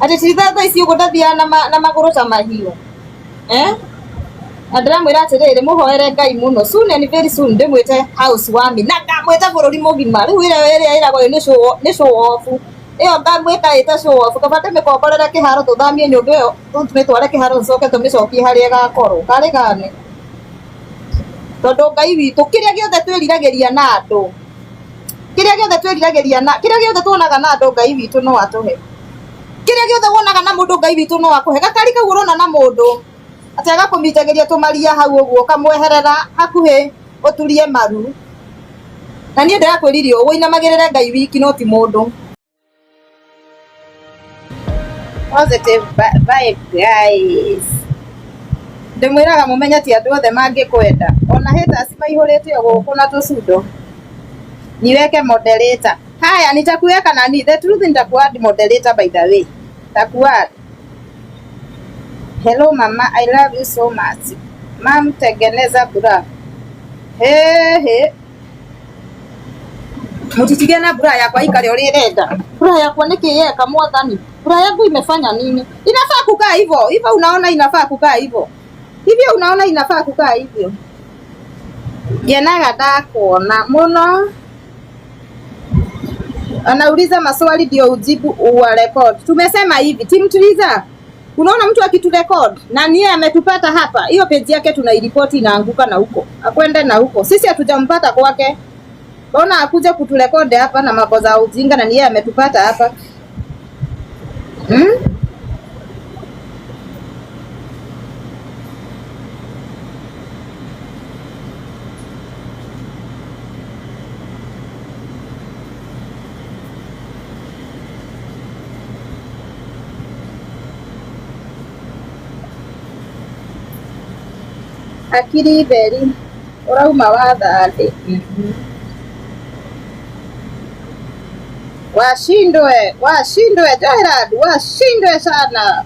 ati cithatha ici ugudathia na maguru ta mahiu ndĩramwĩra atĩrĩrĩ mũhoere Ngai mũno soon and very soon ndĩmwĩte house warming na ngamwĩta bũrũri mũgima rĩu ĩrĩa ĩragwo nĩ show off ĩyo ngamwĩta ĩta show off kaba ndĩmĩkomborere kĩharo tũthamie nyũmba ĩyo tũmĩtware kĩharo tũcoke tũmĩcokie harĩa ĩgakorwo karĩ gane tondũ Ngai witũ kĩrĩa gĩothe twĩriragĩria na andũ kĩrĩa gĩothe tuonaga na andũ Ngai witũ no atũhe kĩrĩa gĩothe wonaga na mũndũ Ngai witũ no akũhe gakari kau ũrona na mũndũ atĩ agakũminjagĩria tũmaria hau ũguo kamweherera hakuhĩ ũturie maru na niĩ ndĩrakwĩririe ũguo inamagĩrĩre Ngai wiki no ti mũndũ. Positive vibe guys, ndĩmwĩraga mũmenye ti andũ othe mangĩkwenda ona haters maihũrĩte gũkũ na tũcundo niweke moderator. Haya nitakuweka nani, the truth nitakuadd moderator by the way, nitakuadd. Hello mama, I love you so much. Mam tengeneza bra. He. Mutitige na bra yakwa ikare ulirenda. Bra yakwa nikiyeka mwathani. Bra yangu imefanya nini? Inafaa kukaa hivyo. Hivyo unaona inafaa kukaa hivyo. Hivyo unaona inafaa kukaa hivyo. Yenaga ndakuona muno. Anauliza maswali ndio ujibu uwa record. Tumesema hivi, Team Triza. Unaona mtu akiturecord na niye ametupata hapa, hiyo page yake tunairipoti inaanguka na huko. Akwende na huko. Sisi hatujampata kwake. Bona akuja kuturekodi hapa na mambo za ujinga na niye ametupata hapa. Akiri beri urauma wathande washindwe Gerald, washindwe sana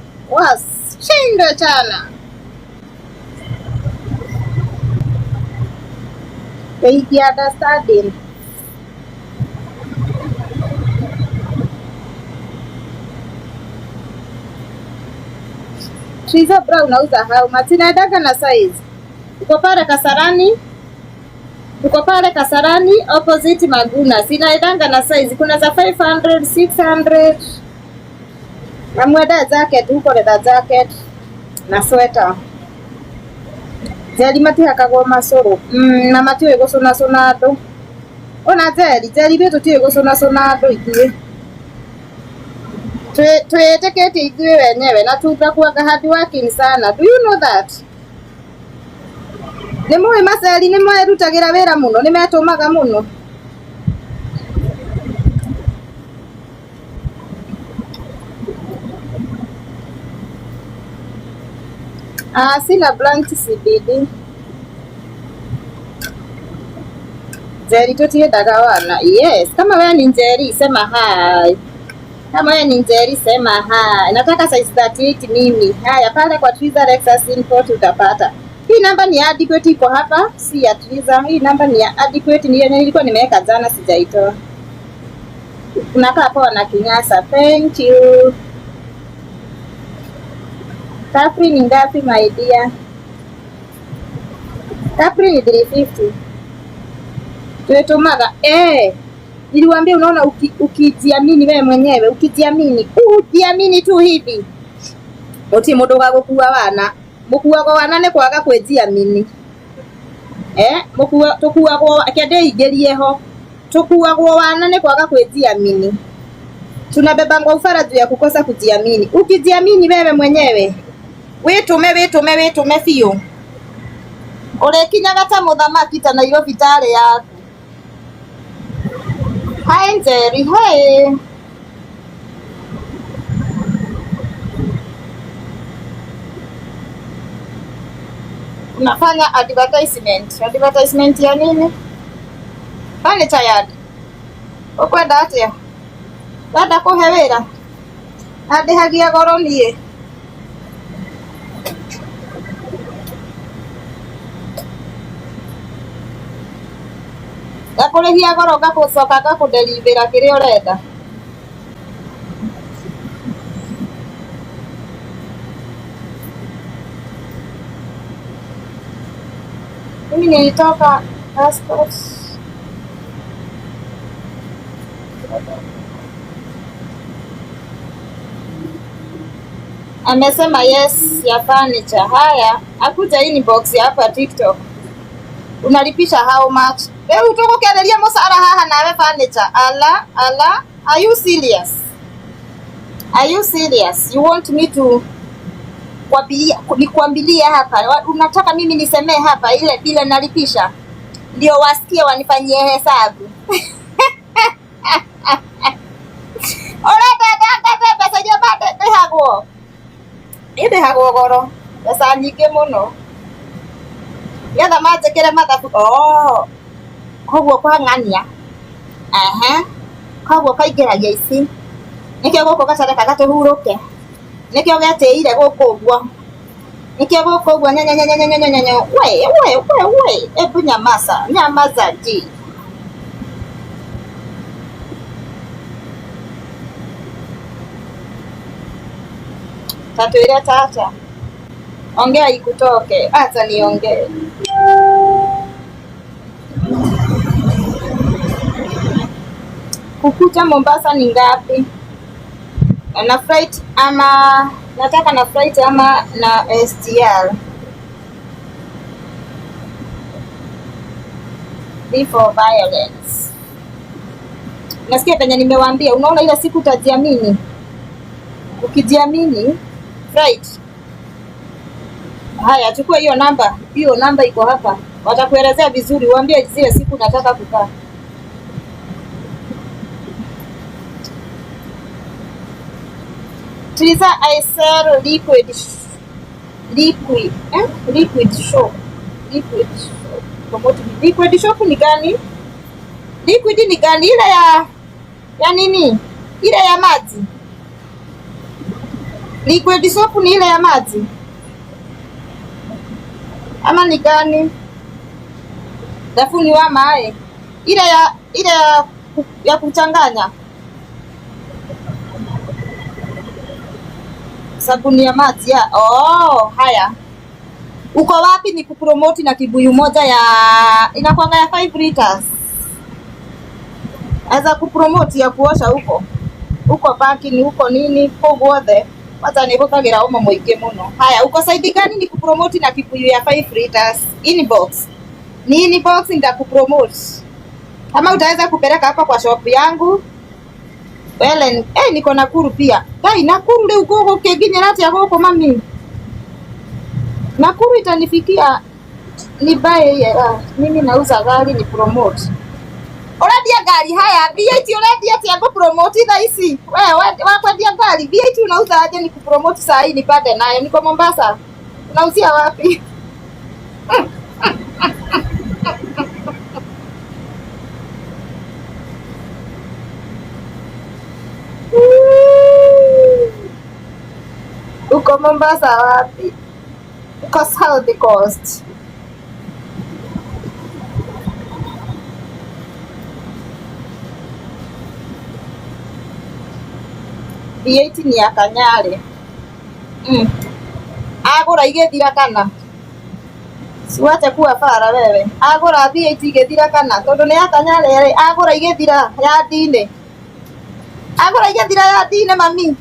they understanding. Triza Brown nauza how much? Inaendaga na size. Uko pale Kasarani opposite Maguna. Sinaendanga na size. Kuna za 500, 600. Na mweda jacket huko leather jacket na sweater. Jeli mati hakagwo masoro. Na mati wego sona ndo. Ona jeli beto ti wego sona ndo ithuĩ. Twetekete ithuĩ wenyewe na tutakuaga hard working sana. Do you know that? Nimwe maceri nimwe rutagira wira muno nimetumaga muno. Sina blank CBD. Jeri tutiendaga wana. Yes, kama wewe ni Njeri sema hi. Nataka size 38 mimi. Haya pale kwa Triza Lexus Import utapata. Hii namba ni adequate iko hapa, si ya Triza. Hii namba ni ya adequate, ni yenye nilikuwa nimeweka jana sijaitoa. Unakaa poa na kinyasa. Thank you. Capri ni ngapi my dear? Capri ni 350. Tumetumaga. Niliwaambia unaona ukijiamini wewe mwenyewe, ukijiamini tu hivi. Oti mundu ga gukua wana. Mukuago wana ne kwaga kwejiamini. Tukuago akende igerie ho. Tukuago wana ne kwaga kwejiamini. Tunabebangwa ufara juu ya kukosa kujiamini. Ukijiamini wewe mwenyewe, witume fiyo. Urekinyaga ta muthamaki ta Nairobi tare yaku. Hi Njeri, hi. Unafanya advertisement ya nini? Bani tayari. Ukwenda atia? Dada kuhe wira. Ade hagia goro nie. Gakurehia goro gakucoka gakudelivera kiria urenda. Mimi nilitoka passport. Amesema yes ya furniture. Haya, akuja inbox hapa TikTok. Unalipisha how much? Wewe utoko kiangalia mosara haha nawe furniture. Ala, are you serious? Are you serious? You want me to nikuambilia hapa? Unataka mimi nisemee hapa ile bila nalipisha? Ndio wasikie wanifanyie hesabu. Ora tata pesa jabate tehago. Ide hago goro. Pesa nyingi muno. Yatha manjekere mathabu. Oh. Koguo kwa ng'ania. Koguo kaingĩragia ici. Nikĩo gũkũ gacareka gatũhurũke. Nikĩo getĩire gũkũ ũguo. Nikĩo gũkũ ũguo nyanya. We. Ebu nyamaza ji. Tatuire tata. Ongea ikutoke. Hata niongee. Kukuja Mombasa ni ngapi? Na flight ama nataka na flight ama na STR? Before violence. Nasikia penye nimewaambia, unaona ile siku utajiamini. Ukijiamini flight. Haya, chukua hiyo namba. Hiyo namba iko hapa. Watakuelezea vizuri, waambie zile siku nataka kukaa. Triza, I sell liquid shop. Liquid shop ni gani? Liquid ni gani? Ile ya nini? Ile ya maji. Liquid shop ni ile ya maji. Ama ni gani? Dafuni wa mae. Ile ya kuchanganya. Sabuni ya maji ya. Oh, haya. Uko wapi ni kupromoti na kibuyu moja ya inakuanga ya 5 liters. Aza kupromoti ya kuosha huko. Huko paki ni huko nini koguothe. Wacha nikukagira umo muingi muno. Haya, uko side gani ni kupromoti na kibuyu ya 5 liters? Inbox. Ni inbox nda kupromote. Kama utaweza kupeleka hapa kwa shop yangu. Well, niko Nakuru pia. Dai Nakuru leo uko keginya nati ya goko mami. Nakuru itanifikia ni buy mimi nauza gari ni promote. Unadia gari haya, VAT unadia ati yangu promote hizi. Wewe wapatia gari, VAT unauza aje ni kupromote saa hii nipate nayo. Niko Mombasa. Unauzia wapi? Uko Mombasa wapi? Uko South Coast. VAT ni ya Kanyare. Agora igethira kana. Siwate kuwa fara wewe. Agora VAT igethira kana. Tondu ni ya Kanyare, agora igethira ya Dine. Agora igethira ya Dine mami.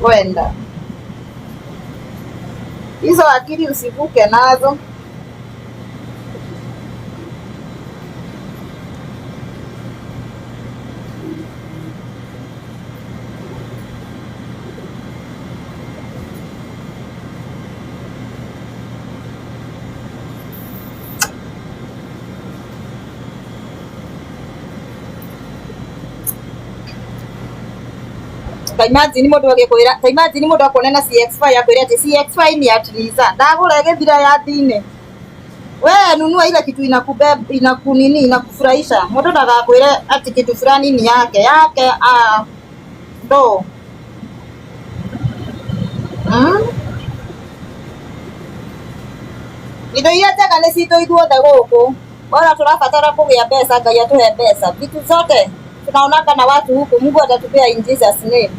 Kwenda hizo akili usivuke nazo. Imagine mundu agikwira, imagine mundu akona na CX5 akwira ati CX5 ni atiliza ndagura gethira ya Dine. We nunua ile kitu inakunini inakufurahisha. Mundu ndagakwira ati kitu fulani ni yake ndo. Indo iria njega nĩ citũ ithuothe gũkũ. Bora turabatara kũgĩa mbeca, Ngai atuhe mbeca. Vitu zote tunaonaka na watu huku, Mungu atatupea in Jesus name.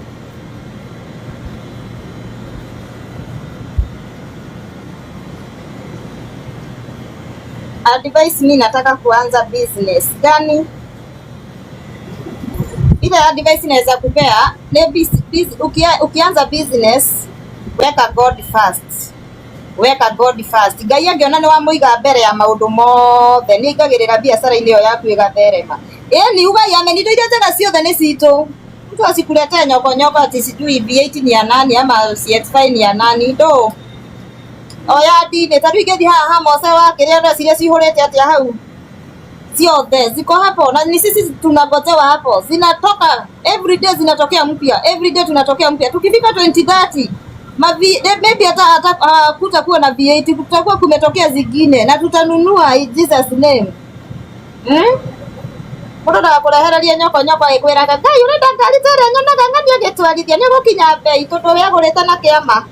advice mimi nataka kuanza business gani? Ile advice naweza kupea ni ukianza business, weka God first. Weka God first. Ngai angiona ni wa muiga mbere ya maundu mothe ni ngagirira biacara ile yaku igatherema. Ni uga yamenindo ile njega ciothe ni citu. Mtu asikulete nyoko ati sijui V8 ni ya nani ama CX5 ni ya nani ndo. Oya dine tatu igethi haha mose wa kiria ndo ciria cihurete atia hau. Ciothe ziko hapo na ni sisi tunagotewa hapo. Zinatoka every day, zinatokea mpya. Every day tunatokea mpya. Tukifika 2030 maybe hata kutakuwa na V8, kutakuwa kumetokea zingine na tutanunua in Jesus name. Mundo ndakurehereria nyoko ikwiraga Ngai urenda ngari tere nyonaga ngani agitwarithia ni gukinya bei tondu we agurite na kiama.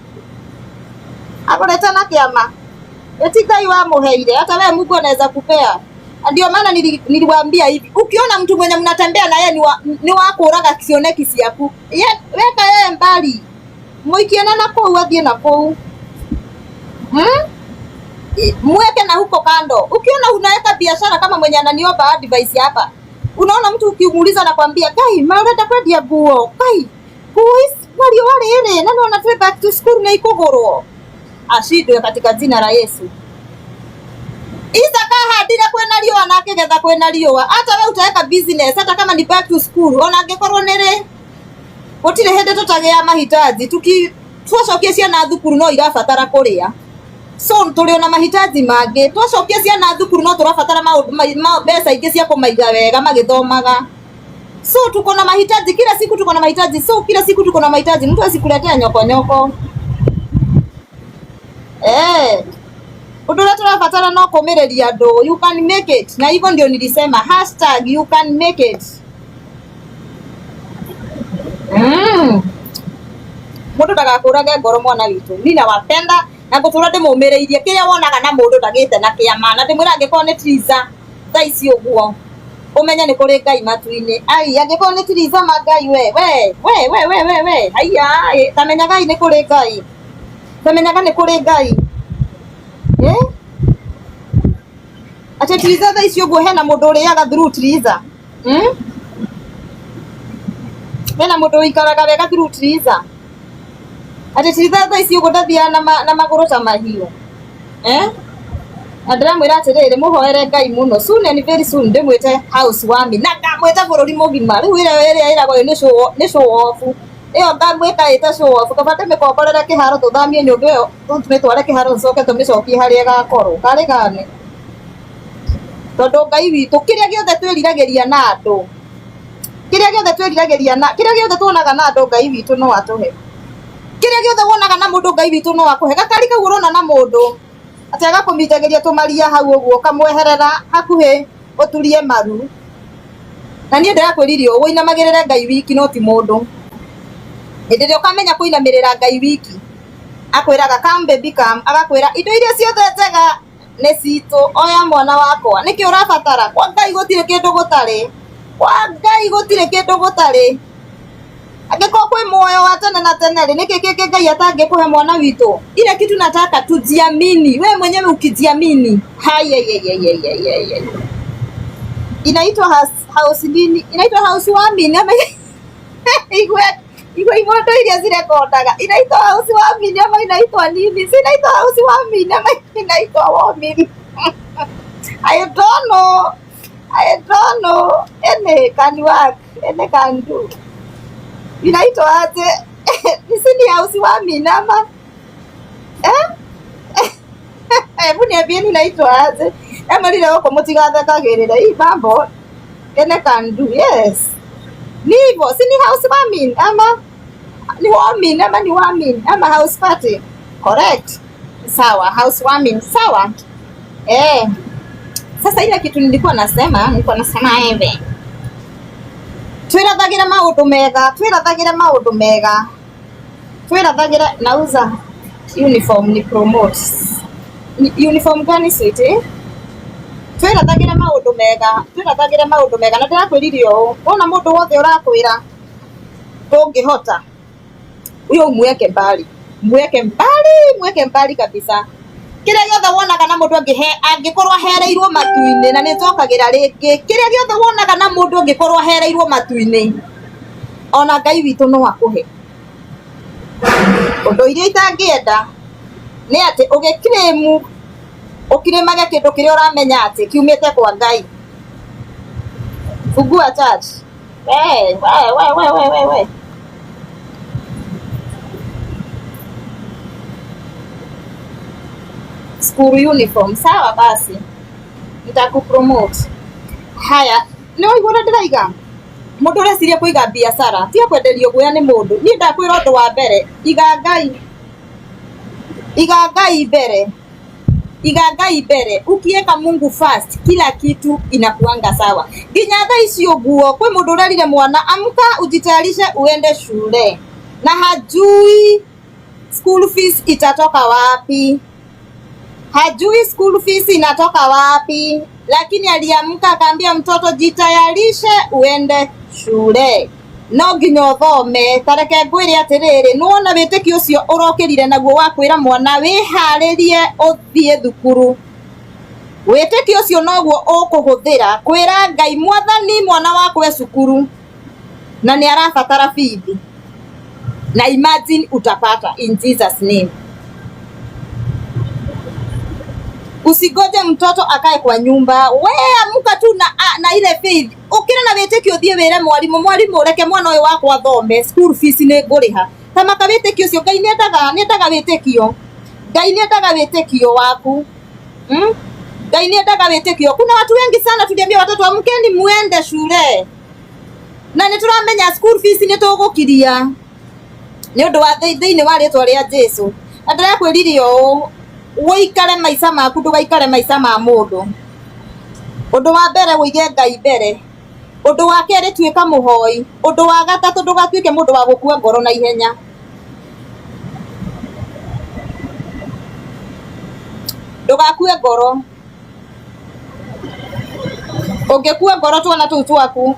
Agurite na kiama. Eti Ngai wa muheire hata wewe Mungu anaweza kupea. Ndio maana niliwaambia hivi, ukiona mtu mwenye mnatembea na yeye ni wa kuraga kioneki ciaku, weka yeye mbali. Muikiana na kou athie na kou. Mweke na huko kando. Ukiona unaweka biashara kama mwenye ananiomba advice hapa. Unaona mtu ukimuuliza na kwambia, "Kai, maurenda kwendia nguo." Kai, boys, walio wale nani wanataka back to school na ikogoro. Ashidwe katika jina la Yesu. Isa kahadira kwena riwa nake getha kwena riwa. Hata wewe utaweka business hata kama ni back to school. Ona angekorwo nere gutire hende tutagea mahitaji twacokia ciana thukuru no irabatara kuria. So turi ona mahitaji mangi twacokia ciana thukuru no turabatara mbeca ingi cia kumaiga wega magithomaga. So tuko na mahitaji kila siku, tuko na mahitaji. So kila siku tuko na mahitaji. Mtu asikuletea nyoko. Udura turabatara no kumireria ndo. You can make it. Na hivyo ndio nilisema #you can make it. Mundu ndagakurage ngoro mwana witu. Ni na wapenda na gutura ndimumireirie kiria wonaga na mundu ndagite na kiama na ndimwira angikorwo ni Triza tha ici uguo umenya ni kuri Ngai matu-ini. Ai angikorwo ni Triza magai we haiya tamenya Ngai ni kuri Ngai. Tamenyaga ni kuri Ngai. Ati Triza tha ici uguo hena mundu uriaga through Triza. Hena mundu ikaraga wega through Triza. Ati Triza tha ici uguo ndathia na maguru ta mahiu. Ndĩramwĩra atĩrĩrĩ mũhoere Ngai mũno soon and very soon ndĩmwĩte housewarming na ngamwĩta bũrũri mũgima. Rĩu ĩrĩa ĩragwo nĩ show off. Ĩyo ngamwĩta ĩta show off. Kaba tũmĩkomborere kĩharo tũthamie nyũndũ ĩyo tũmĩtware kĩharo tũcoke tũmĩcokie harĩa ĩgakorwo. Karĩ gane. Tondũ Ngai witũ kĩrĩa gĩothe twĩriragĩria na andũ. Kĩrĩa gĩothe tuonaga na andũ Ngai witũ no atũhe. Kĩrĩa gĩothe wonaga na mũndũ Ngai witũ no akũhe. Gakari kau ũrona na mũndũ ati agakuminjagiria tumaria hau uguo kamweherera hakuhi uturie maru. Na niĩ ndĩrakwĩririe ũinamagĩrĩre Ngai wiki no ti mũndũ. Hĩndĩ ĩrĩa ũkamenya kũinamĩrĩra Ngai wiki akwĩraga come baby come, agakwĩra indo iria ciothe njega nĩ citũ. Oya mwana wakwa nĩkĩ ũrabatara? Kwa Ngai gũtirĩ kĩndũ gũtarĩ. Kwa Ngai gũtirĩ kĩndũ gũtarĩ. Angĩkorwo kwĩ muoyo wa tene na tene rĩ nĩkĩ kĩngĩ Ngai atangĩkũhe mwana witũ? Ile kitu nataka tujiamini. Wewe mwenyewe ukijiamini. Inaitwa house nini? Inaitwa housewarming ama igwe imoto iria zirekondaga. Inaitwa housewarming ama inaitwa nini? Si inaitwa housewarming ama inaitwa warming? I don't know. Any can work, any can do. Inaitwa aje? Nisi ni housewarming ama? Hebu niambieni inaitwa aje? Ama lile wako mutigathekagĩrĩra hii mambo ene can do. Yes. Ni hivyo, si ni housewarming ama ni warming ama ni warming ama house party? Correct. Sawa, housewarming. Sawa. Sasa ile kitu nilikuwa nasema hivi. Twĩrathagĩre maũndũ mega. Twĩrathagĩre nauza uniform ni promote. Uniform gani sweetie? Twĩrathagĩre maũndũ mega. Na ndĩrakwĩririe ũũ, wona mũndũ wothe ũrakwĩra ndũngĩhota, uyo mweke mbali kabisa. Kira giothe wonaga na mundu angikorwo ahereirwo matu-ini, na nicokagira ringi, kira giothe wonaga na mundu angikorwo ahereirwo matu-ini, ona Ngai witu no akuhe. Undu iria itangienda ni ati ugikiremu ukiremage kindu kiria uramenya ati kiumite kwa Ngai. Fungua church. We. School uniform. Sawa basi. Nitakupromote. Haya, no igora ndiraiga. Mundu ureciria kuiga biashara, ti kwenderio guya ni mundu. Ni ndakwira undu wa mbere, iga Ngai mbere. Ukiweka Mungu first, kila kitu inakuanga sawa. Nginya thaa icio guo, kwi mundu urerire mwana, amka ujitayarishe uende shule, na hajui school fees itatoka wapi. Hajui school fees inatoka wapi, lakini aliamka akaambia mtoto jitayarishe uende shule. No nginya uthome. Tareke ngwire atiriri, nuona witiki ucio urokirire naguo wa kwira mwana wiharirie uthie thukuru. Witiki ucio noguo ukuhuthira kwira Ngai Mwathani mwana wakwe cukuru, na ni arabatara feed, na imagine utapata in Jesus name. Usigoje mtoto akae kwa nyumba. We amka tu na ile faith. Ukira na weteki uthie wire mwalimu reke mwana uyu wakwa thome, school fees ni nguriha. Kama ka weteki ucio Ngai niendaga wetekio. Ngai niendaga wetekio waku. Ngai niendaga wetekio. Kuna watu wengi sana tuliambia watoto amkeni muende shule, na nituramenya school fees ni tugukiria ni undu wa thiini wa ritwa ria Jesu. Andira kwiririo woikare maica maku, ndugaikare maica ma mundu. Undu wa mbere wige Ngai mbere. Undu wa keri tuika muhoi. Undu wa gatatu ndugatuike mundu wa gukua ngoro na ihenya. Ndugakue ngoro. Ungekua ngoro twana tuu twaku,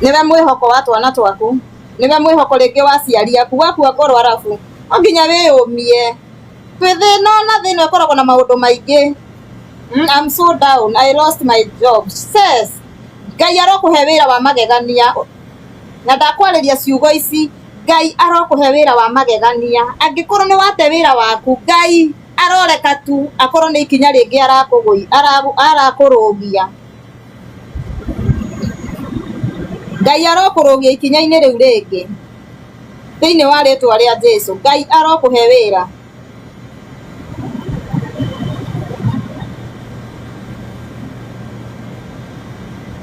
niwe mwihoko wa twana twaku, niwe mwihoko ringi wa ciari aku. Wakua ngoro arafu onginya wiyumie. Twithino na thino ikoragwo na maundu maingi. I'm so down, I lost my job. Says Ngai arokuhe wira wa magegania, na ndakwariria ciugo ici. Ngai arokuhe wira wa magegania. Angikorwo ni wate wira waku, Ngai aroreka tu akorwo ni ikinya ringi arakurugia. Ngai arokurugia ikinya-ini riu ringi thiini wa ritwa ria Jesu. Ngai arokuhe wira.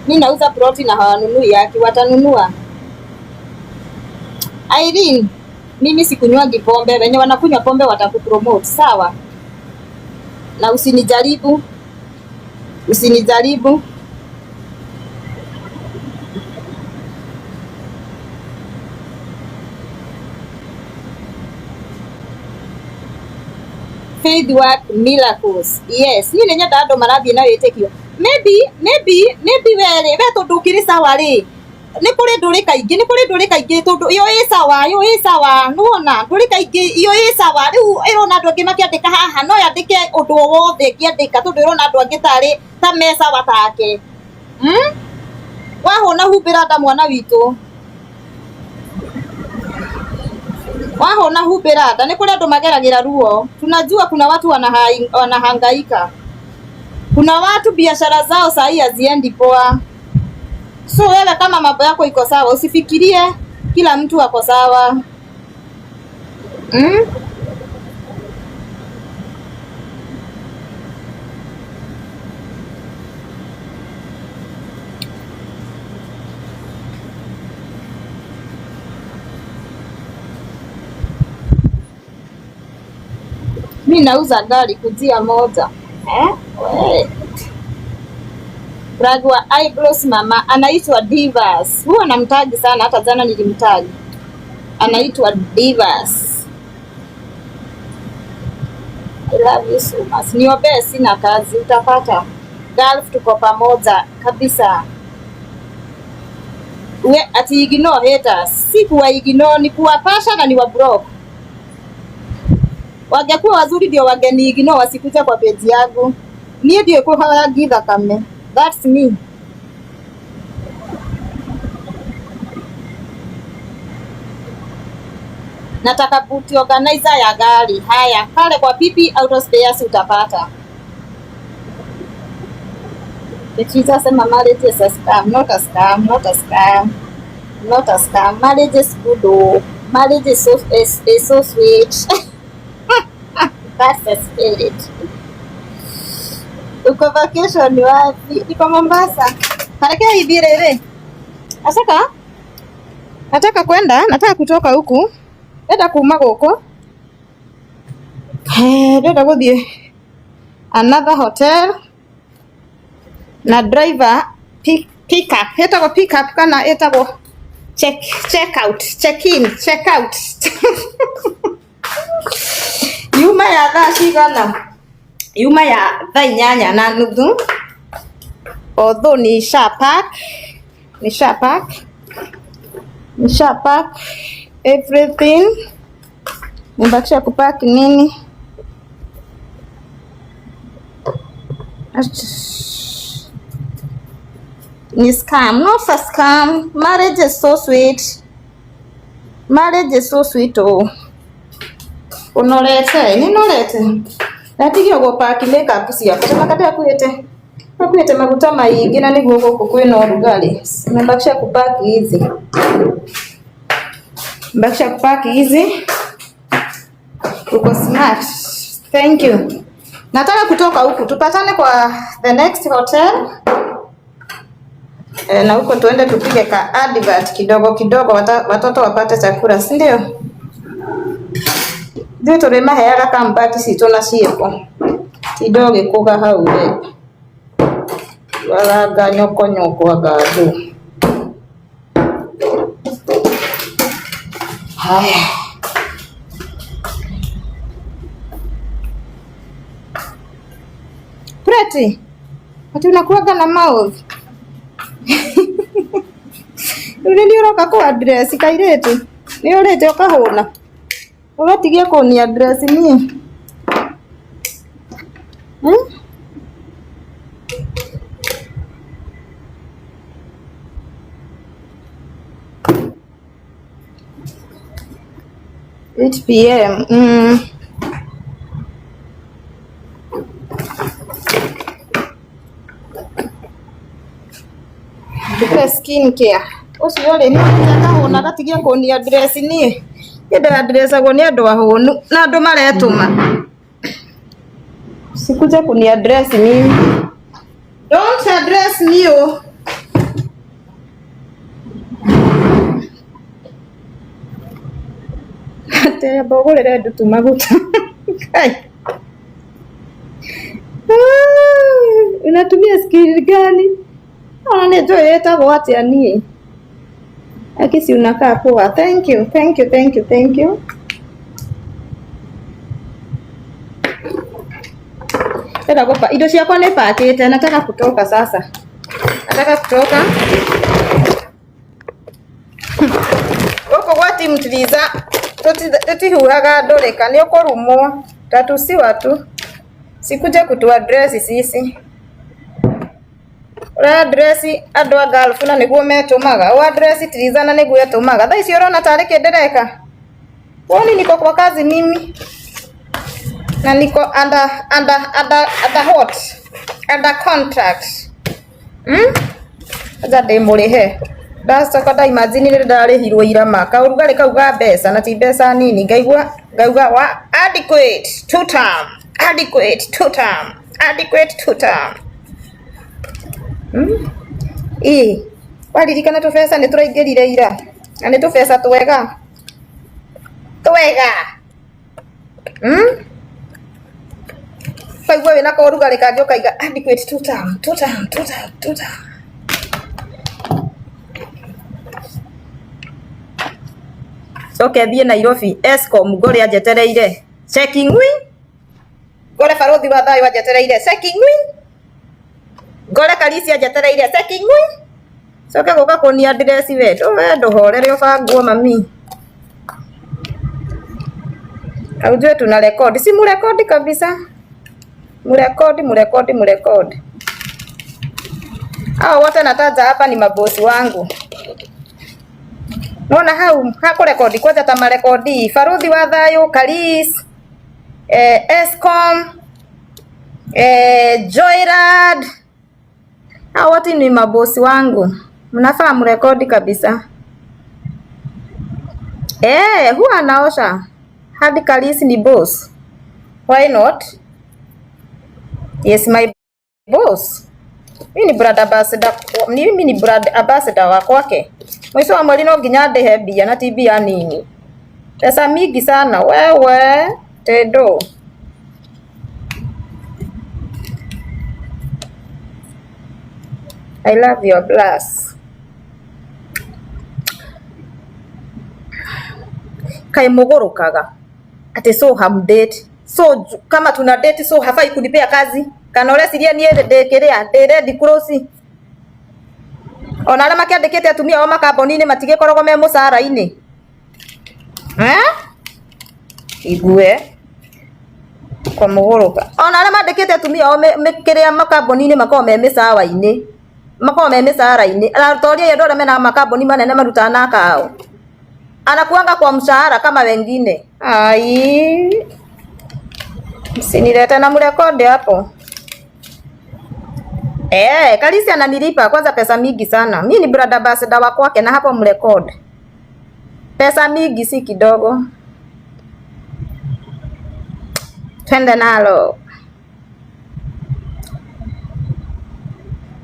Mimi nauza ploti na hawanunui, yake watanunua. Irene, mimi sikunywangi pombe, wenye wanakunywa pombe watakupromote, sawa? Na usinijaribu. Faith work miracles. Yes, ni nenya dado marabi na wetekio. Maybe we tondu ukiri sawa ri. Ni kuri nduri kaingi tondu iyo i sawa nuona nduri kaingi iyo i sawa riu irona andu angi makiandika haha no yandike undu wothe kiandika tondu irona andu angi tari ta me sawa take. Wahona humbira nda mwana witu. Wahona humbira nda. Ni kuri andu mageragira ruo. Tunajua kuna watu wanahangaika. Kuna watu biashara zao sahi haziendi poa. So wewe kama mambo yako iko sawa, usifikirie kila mtu ako sawa. Mimi nauza gari kujia moja. Ragwa eyebrows mama anaitwa Divas. Huwa namtagi sana, hata jana nilimtagi. Anaitwa Divas. I love you so much. Niombe sina kazi utapata. Gulf tuko pamoja kabisa. We ati ignore haters. Si kuwa ignore, ni kuwapasha na ni wa block. Wangekuwa wazuri ndio wangeniignore wasikuja kwa page yangu. Niĩ ndio kuhoya ngithakame. That's me. Nataka buti organizer ya gari. Haya, pale kwa PP Auto Spares utapata. The teacher said my marriage is a scam. Not a scam, not a scam. Not a scam. Marriage is good though. Marriage is so sweet. That's the spirit. Uko vacation wapi? Niko Mombasa. Harakea hivi rere. Asaka? Nataka kutoka huku. Nenda kuuma goko. Nenda guthie another hotel. Na driver pick up. Etagwo pick up kana etagwo check out. Yuma ya thaa cigana? Yuma ya thaa 8:30. Although ni sharp park everything. Mbakisha kupack nini? Ni scam, not a scam. Marriage is so sweet. Oh. Unorete, ni norete. Natigio go pack makeup cia. Kama kata kuete. Akuete maguta maingi na niguo guku kwina urugari. Mbakisha kupack hizi. Uko smart. Thank you. Nataka kutoka huku. Tupatane kwa the next hotel. Na huko tuende tupige ka advert kidogo watoto wapate chakula, si ndio? Ndio turema heaga kambati sitona cieko. Kidogo kuga hau we. Wala nyoko agadu. Haya. Pretty. Ati unakuaga na mouth. Ndio roka kwa address kairetu. Ni urete ukahuna. Ugatigia ko ni address ni. H PM. Skin care. Ucio ri ni akahuna gatigia ko ni address ni. Ida address ago ni andu ahunu na andu maretuma. Sikuja kuni address mimi. Don't address me oh. Ate bogorere ndutu maguta. Kai. Unatumia skill gani? Ndio yetagwo atia nie. Akisi unakaa poa. Thank you. Tena gopa. Ido ciakwa ni pakete. Nataka kutoka sasa. Goko kwa timu tuliza. Tutihuaga ndoreka ni ukorumo. Tatu si watu. Sikuja kutu address sisi. Ora address andu a Galfuna niguo metumaga. O address tirizana niguo etumaga. Thaa icio urona tari kindereka. Woni niko kwa kazi mimi. Na niko under contract. Aja ndimurihe. Ndacoka imagine ni ndarihirwo ira maka. Urugari kauga mbeca na ti mbeca nini. Ngauga wa adequate two term. Waririkana tubesa ni turaingirire ira. Na ni tubesa twega. Kaigwa wina ko rugari kangi ukaiga adequate two term. Soke thie Nairobi Escom gore ajetereire checking win. Gore barothi wa thayo ajetereire checking win. Gore kalisi ajetereire checking win. Soke goka koni address wetu we nduhorere ubangwo mami. Aujue tuna record. Si murekodi kabisa. Murekodi. Hao wote nataja hapa ni mabosi wangu. Naona hako rekodi kwanza tamarekodi. Faruthi wa Thayo, Kalis, Escom, Joyrad. Hao wote ni mabosi wangu. Mnafaa mrekodi kabisa. Huwa anaosha. Hadi Kalis ni boss. Why not? Yes, my boss. Mimi ni brand ambassador wa kwake. Mwisho wa mwezi no nginya ndehe mbia na TV ya nini. Pesa mingi sana wewe Tedo. I love your glass. Kai mogorokaga. Ate so hamdate. So kama tuna date so hafai kunipea kazi. Kana ule siria nie ndekerea ndere close. Ona ala makiandikite atumia wa makamboni-ini matige korogwo me musara-ini. Igue kwa mugoroka. Ona ala mandikite atumia wa mekiria makamboni-ini makao me misawa-ini. Makao me misara-ini. Ala toria yendo ala mena makamboni manene maruta na kao. Anakuanga kwa mshahara kama wengine. Ai. Msinileta na mrekodi hapo. Kalisi ananilipa kwanza pesa mingi sana. Mimi ni brother ambassador wa kwake na hapo mrekodi. Pesa mingi si kidogo. Twende nalo.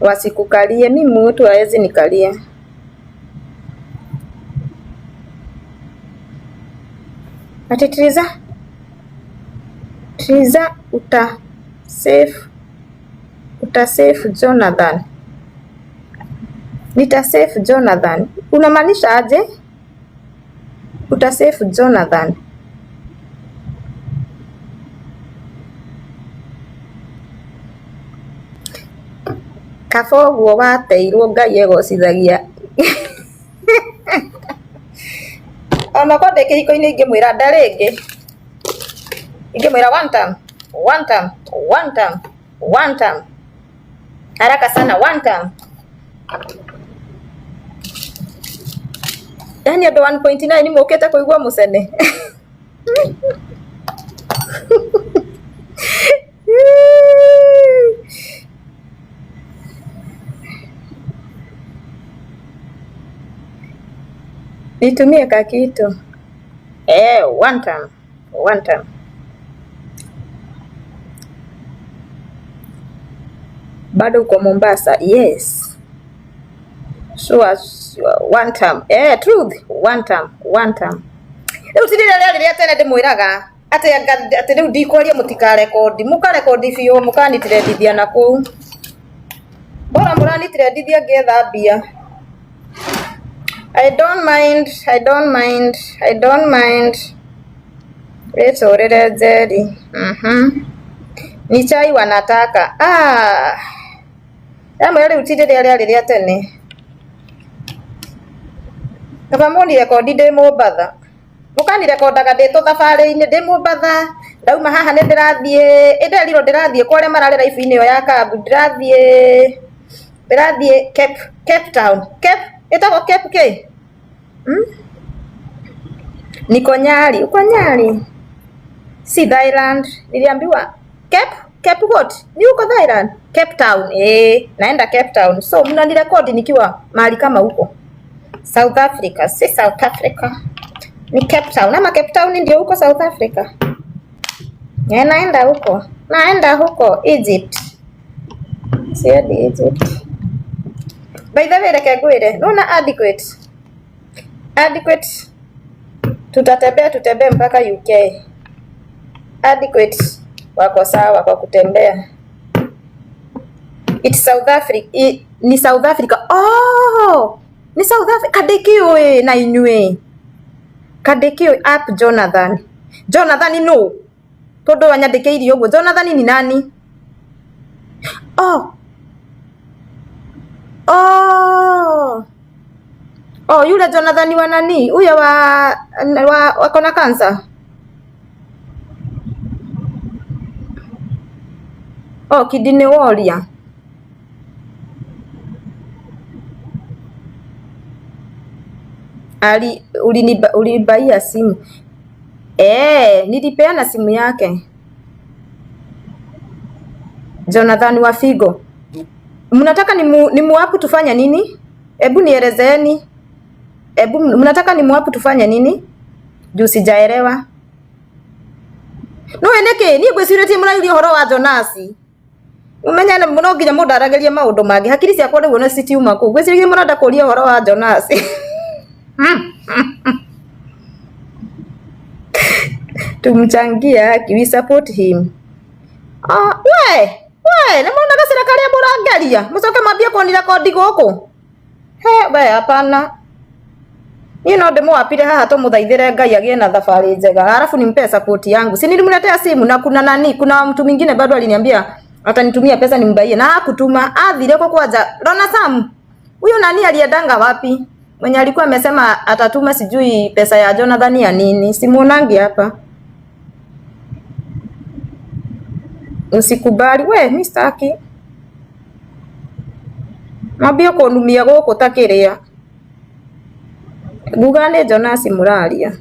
Wasikukalie, mimi mtu hawezi nikalia. Ati Triza uta save Jonathan. Nita save Jonathan. Unamaanisha aje? Uta save Jonathan. Kafoguo wateirwo Ngai egocithagia. Ona kwa ndeke hiko-ini ingimwira ndaringi. Ingimwira one time. Haraka sana one time. Yani ando 1.9 ni mokete kuigwa musene. Nitumie kakitu. One time. Bado uko Mombasa? Yes. Sure. One time. Truth. One time. Leo tidira rĩrĩa tene ndĩmwĩraga ate rĩu ndikwaria mũtikarekodi mũkarekodi biũ mũkanitĩrendithia na kũu. Bora mũranitĩrendithia ngĩetha mbia. I don't mind. Retorere Jerry. Ni chai wanataka. Yama yale utidire rĩrĩa tene. Kaba moni rekodi ndĩ Mombatha. Mukani rekordaga ndĩ tũthabarĩ-inĩ ndĩ Mombatha. Ndauma haha nĩ ndĩrathiĩ. Ndirĩrwo ndĩrathiĩ kwa arĩa mararĩ live-inĩ ĩyo ya Kambu. Ndĩrathiĩ Cape Town. Etagwo Cape K. Niko Nyali. Uko Nyali? Si Thailand. Niliambiwa Cape what? Ni uko Thailand? Cape Town. Naenda Cape Town. So mnanirekodi nikiwa mahali kama huko. South Africa. Si South Africa. Ni Cape Town. Ama Cape Town ndio huko South Africa. Naenda huko. Egypt. Siendi Egypt. By the way, reke ngwire. Nona adequate. Tutatembea mpaka UK. Adequate wako sawa kwa kutembea. It's South Africa. Ni South Africa. Ni South Africa. Kadekio na inywe. Kadekio up Jonathan. Jonathan no. Todo wanyadekeirio uguo. Jonathan ni nani? Yule Jonathan wa nani? Huyo wa kona cancer. Oh, kidney warrior. Ulinibaia simu. Nilipeana simu yake. Jonathan wa Figo. Mnataka ni muapu tufanye nini? Hebu nielezeni. Mnataka ni muapu tufanye nini? Juu sijaelewa. No eneke ni gwicirĩtie mũraigua ũhoro wa Jonasi. Umenyane mũno nginya mũndũ arageria maũndũ mangĩ. Hakiri ciakwa nĩguo citiuma kũu. Gwicirĩtie mũrenda kũria ũhoro wa Jonasi. Tumchangia haki, we support him. We, nĩmuonaga serikali ya mũrangeria. Mũcoke mambie kũnira kodi gũkũ. We hapana. Niĩ no ndĩmũapire haha tũmũthaithĩre Ngai agĩe na thabarĩ njega. Alafu nimpe support yangu. Si nilimletea simu na kuna mtu mwingine bado aliniambia atanitumia pesa nimbaie na hakutuma. Athire kwa kwanza. Rona Sam. Huyo nani aliendanga wapi? Mwenye alikuwa amesema atatuma sijui pesa ya Jonathan ya nini. Simuonangi hapa. Usikubali we mistaki. Mabio kũnumia gũkũ takiria. Gugane Jonasi mũraria.